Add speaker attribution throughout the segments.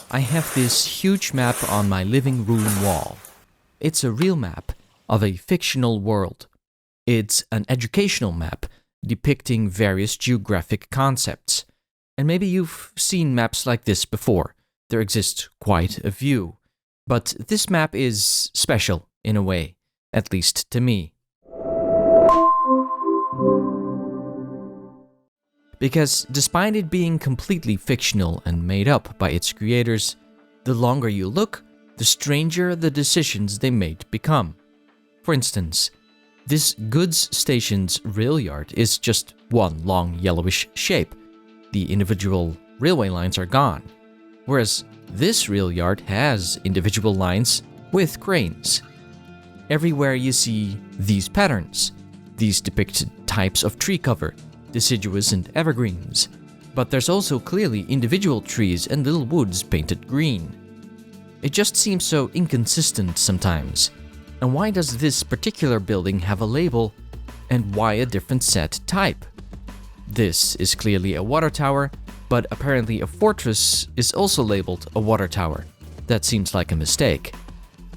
Speaker 1: I have this huge map on my living room wall. It's a real map of a fictional world. It's an educational map depicting various geographic concepts. And maybe you've seen maps like this before. There exists quite a few. But this map is special in a way, at least to me. Because despite it being completely fictional and made up by its creators, the longer you look, the stranger the decisions they made become. For instance, this goods station's rail yard is just one long yellowish shape. The individual railway lines are gone. Whereas this rail yard has individual lines with cranes. Everywhere you see these patterns. These depict types of tree cover, deciduous and evergreens. But there's also clearly individual trees and little woods painted green. It just seems so inconsistent sometimes. And why does this particular building have a label, and why a different set type? This is clearly a water tower, but apparently a fortress is also labeled a water tower. That seems like a mistake.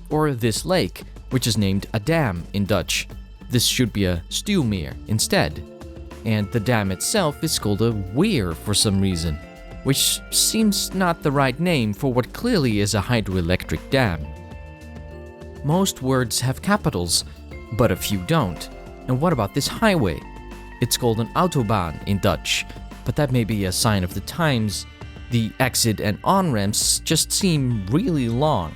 Speaker 1: Or this lake, which is named a dam in Dutch. This should be a stuwmeer instead. And the dam itself is called a weir for some reason, which seems not the right name for what clearly is a hydroelectric dam. Most words have capitals, but a few don't. And what about this highway? It's called an autobahn in Dutch, but that may be a sign of the times. The exit and on-ramps just seem really long.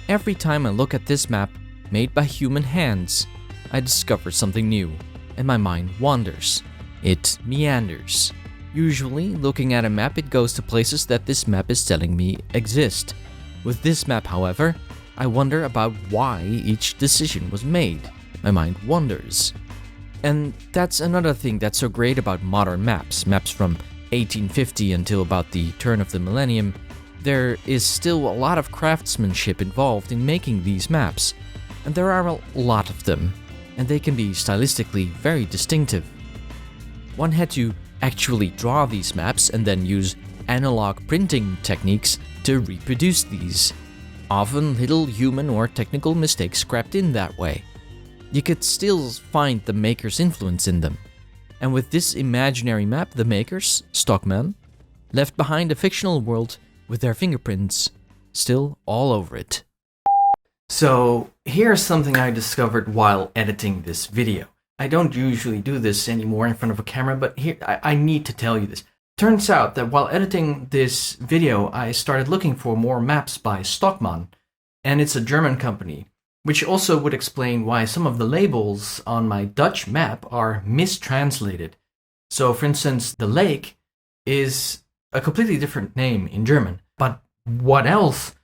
Speaker 1: Every time I look at this map, made by human hands, I discover something new, and my mind wanders. It meanders. Usually, looking at a map, it goes to places that this map is telling me exist. With this map, however, I wonder about why each decision was made. My mind wanders. And that's another thing that's so great about modern maps. Maps from 1850 until about the turn of the millennium. There is still a lot of craftsmanship involved in making these maps. And there are a lot of them. And they can be stylistically very distinctive. One had to actually draw these maps and then use analog printing techniques to reproduce these. Often little human or technical mistakes crept in that way. You could still find the maker's influence in them. And with this imaginary map, the makers, Stockmann, left behind a fictional world with their fingerprints still all over it. So here's something I discovered while editing this video. I don't usually do this anymore in front of a camera, but here I need to tell you this. Turns out that while editing this video, I started looking for more maps by Stockmann, and it's a German company, which also would explain why some of the labels on my Dutch map are mistranslated. So for instance, the lake is a completely different name in German, but what else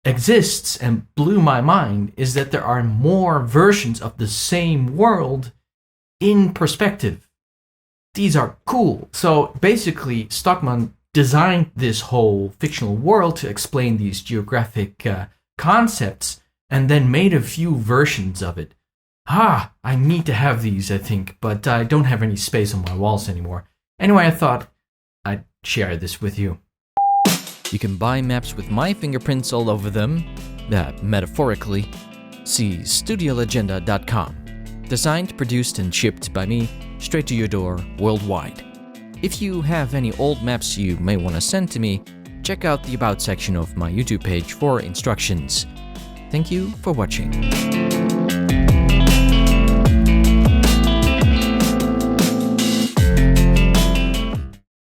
Speaker 1: exists and blew my mind is that there are more versions of the same world in perspective. These are cool. So basically, Stockmann designed this whole fictional world to explain these geographic concepts and then made a few versions of it. I need to have these, I think, but I don't have any space on my walls anymore. Anyway, I thought I'd share this with you. You can buy maps with my fingerprints all over them, metaphorically. See studiolegenda.com. Designed, produced, and shipped by me, straight to your door, worldwide. If you have any old maps you may want to send to me, check out the About section of my YouTube page for instructions. Thank you for watching.